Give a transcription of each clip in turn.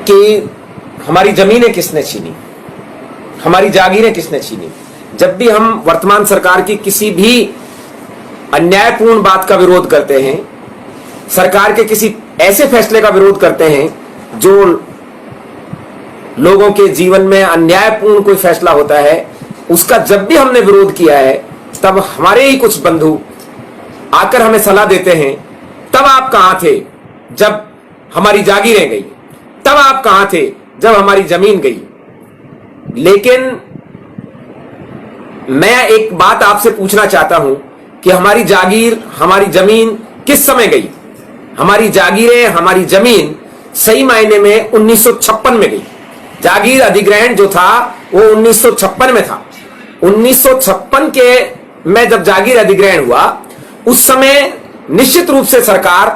कि हमारी जमीनें किसने छीनी, हमारी जागीरें किसने छीनी। जब भी हम वर्तमान सरकार की किसी भी अन्यायपूर्ण बात का विरोध करते हैं, सरकार के किसी ऐसे फैसले का विरोध करते हैं जो लोगों के जीवन में अन्यायपूर्ण कोई फैसला होता है, उसका जब भी हमने विरोध किया है, तब हमारे ही कुछ बंधु आकर हमें सलाह देते हैं, तब आप कहां थे जब हमारी जागीरें गई, तब आप कहां थे जब हमारी जमीन गई। लेकिन मैं एक बात आपसे पूछना चाहता हूं कि हमारी जागीर, हमारी जमीन किस समय गई। हमारी जागीरें, हमारी जमीन सही मायने में 1956 में गई। जागीर अधिग्रहण जो था वो 1956 में था। 1956 के में जब जागीर अधिग्रहण हुआ, उस समय निश्चित रूप से सरकार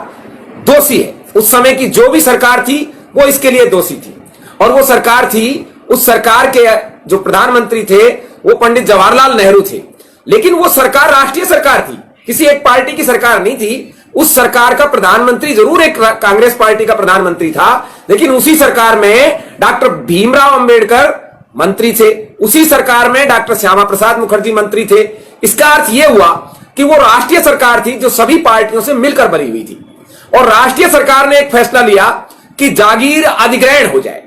दोषी है। उस समय की जो भी सरकार थी वो इसके लिए दोषी थी। और वो सरकार थी, उस सरकार के जो प्रधानमंत्री थे वो पंडित जवाहरलाल नेहरू थे। लेकिन वो सरकार राष्ट्रीय सरकार थी, किसी एक पार्टी की सरकार नहीं थी। उस सरकार का प्रधानमंत्री जरूर एक कांग्रेस पार्टी का प्रधानमंत्री था, लेकिन उसी सरकार में डॉक्टर भीमराव अंबेडकर मंत्री थे, उसी सरकार में डॉक्टर श्यामा प्रसाद मुखर्जी मंत्री थे। इसका अर्थ यह हुआ कि वो राष्ट्रीय सरकार थी जो सभी पार्टियों से मिलकर बनी हुई थी। और राष्ट्रीय सरकार ने एक फैसला लिया कि जागीर अधिग्रहण हो जाए,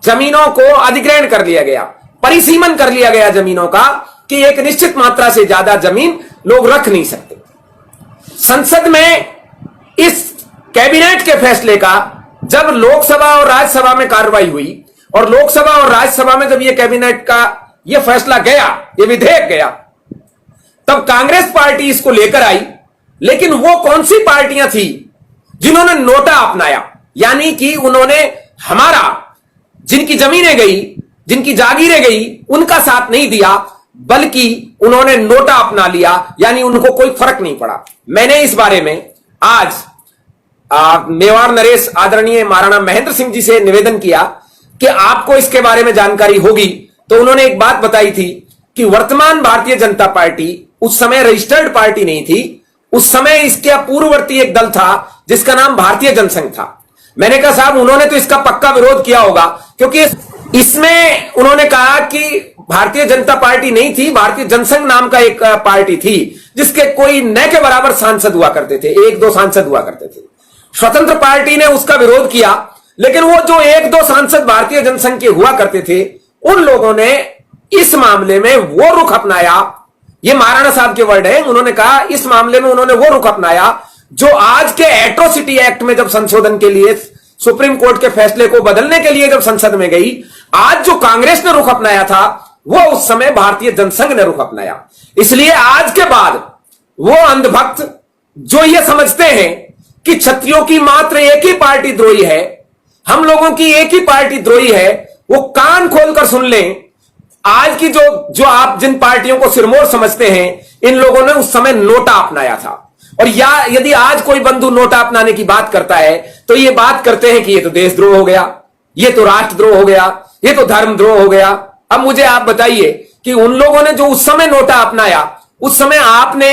जमीनों को अधिग्रहण कर लिया गया, परिसीमन कर लिया गया जमीनों का, कि एक निश्चित मात्रा से ज्यादा जमीन लोग रख नहीं सकते। संसद में इस कैबिनेट के फैसले का जब लोकसभा और राज्यसभा में कार्रवाई हुई, और लोकसभा और राज्यसभा में जब यह कैबिनेट का यह फैसला गया, यह विधेयक गया, तब कांग्रेस पार्टी इसको लेकर आई। लेकिन वो कौन सी पार्टियां थी जिन्होंने नोटा अपनाया, यानी कि उन्होंने हमारा, जिनकी जमीनें गई, जिनकी जागीरें गई, उनका साथ नहीं दिया, बल्कि उन्होंने नोटा अपना लिया, यानी उनको कोई फर्क नहीं पड़ा। मैंने इस बारे में आज मेवाड़ नरेश आदरणीय महाराणा महेंद्र सिंह जी से निवेदन किया कि आपको इसके बारे में जानकारी होगी। तो उन्होंने एक बात बताई थी कि वर्तमान भारतीय जनता पार्टी उस समय रजिस्टर्ड पार्टी नहीं थी। उस समय इसके पूर्ववर्ती एक दल था जिसका नाम भारतीय जनसंघ था। मैंने कहा साहब, उन्होंने तो इसका पक्का विरोध किया होगा, क्योंकि इसमें उन्होंने कहा कि भारतीय जनता पार्टी नहीं थी, भारतीय जनसंघ नाम का एक पार्टी थी जिसके कोई न के बराबर सांसद हुआ करते थे, एक दो सांसद हुआ करते थे। स्वतंत्र पार्टी ने उसका विरोध किया, लेकिन वो जो एक दो सांसद भारतीय जनसंघ के हुआ करते थे, उन लोगों ने इस मामले में वो रुख अपनाया। ये महाराणा साहब के वर्ड है, उन्होंने कहा इस मामले में उन्होंने वो रुख अपनाया जो आज के एट्रोसिटी एक्ट में जब संशोधन के लिए सुप्रीम कोर्ट के फैसले को बदलने के लिए जब संसद में गई, आज जो कांग्रेस ने रुख अपनाया था वो उस समय भारतीय जनसंघ ने रुख अपनाया। इसलिए आज के बाद वो अंधभक्त जो ये समझते हैं कि क्षत्रियों की मात्र एक ही पार्टी द्रोही है, हम लोगों की एक ही पार्टी द्रोही है, वो कान खोलकर सुन लें। आज की जो आप जिन पार्टियों को सिरमौर समझते हैं, इन लोगों ने उस समय नोटा अपनाया था। और या यदि आज कोई बंधु नोटा अपनाने की बात करता है तो ये बात करते हैं कि ये तो देशद्रोह हो गया, ये तो राष्ट्रद्रोह हो गया, ये तो धर्मद्रोह हो गया। अब मुझे आप बताइए कि उन लोगों ने जो उस समय नोटा अपनाया, उस समय आपने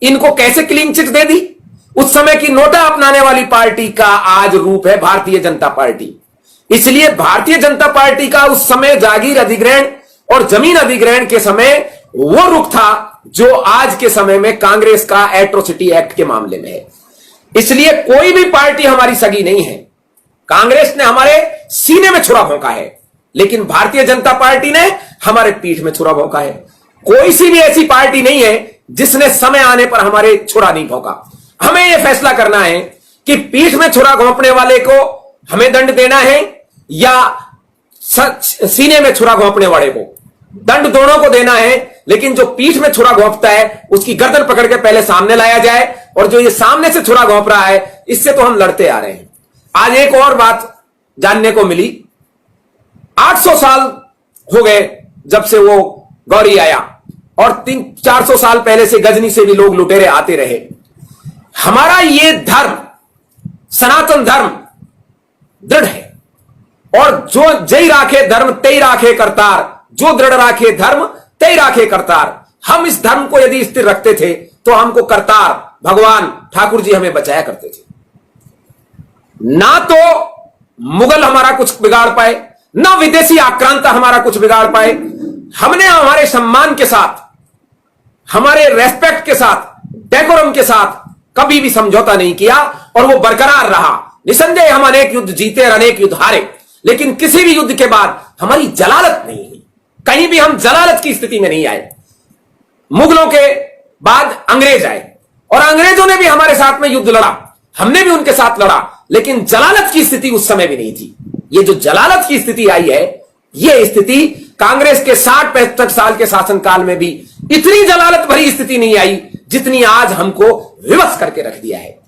इनको कैसे क्लीन चिट दे दी? उस समय की नोटा अपनाने वाली पार्टी का आज रूप है भारतीय जनता पार्टी। इसलिए भारतीय जनता पार्टी का उस समय जागीर अधिग्रहण और जमीन अधिग्रहण के समय वो रुख था जो आज के समय में कांग्रेस का एट्रोसिटी एक्ट के मामले में है। इसलिए कोई भी पार्टी हमारी सगी नहीं है। कांग्रेस ने हमारे सीने में छुरा भोंका है, लेकिन भारतीय जनता पार्टी ने हमारे पीठ में छुरा भोंका है। कोई सी भी ऐसी पार्टी नहीं है जिसने समय आने पर हमारे छुरा नहीं भोंका। हमें यह फैसला करना है कि पीठ में छुरा घोंपने वाले को हमें दंड देना है या सीने में छुरा घोंपने वाले को। दंड दोनों को देना है, लेकिन जो पीठ में छुरा घोंपता है उसकी गर्दन पकड़ के पहले सामने लाया जाए, और जो ये सामने से छुरा घोंप रहा है इससे तो हम लड़ते आ रहे हैं। आज एक और बात जानने को मिली, 800 साल हो गए जब से वो गौरी आया, और 300-400 साल पहले से गजनी से भी लोग लुटेरे आते रहे। हमारा ये धर्म, सनातन धर्म दृढ़ है, और जो जय राखे धर्म तय राखे करतार, जो दृढ़ राखे धर्म तय राखे करतार। हम इस धर्म को यदि स्थिर रखते थे तो हमको करतार भगवान ठाकुर जी हमें बचाया करते थे। ना तो मुगल हमारा कुछ बिगाड़ पाए, न विदेशी आक्रांता हमारा कुछ बिगाड़ पाए। हमने हमारे सम्मान के साथ, हमारे रेस्पेक्ट के साथ, डेकोरम के साथ कभी भी समझौता नहीं किया और वो बरकरार रहा। निसंदेह हम अनेक युद्ध जीते और अनेक युद्ध हारे, लेकिन किसी भी युद्ध के बाद हमारी जलालत नहीं हुई, कहीं भी हम जलालत की स्थिति में नहीं आए। मुगलों के बाद अंग्रेज आए और अंग्रेजों ने भी हमारे साथ में युद्ध लड़ा, हमने भी उनके साथ लड़ा, लेकिन जलालत की स्थिति उस समय भी नहीं थी। ये जो जलालत की स्थिति आई है, ये स्थिति कांग्रेस के 60-65 साल के शासनकाल में भी इतनी जलालत भरी स्थिति नहीं आई जितनी आज हमको विवश करके रख दिया है।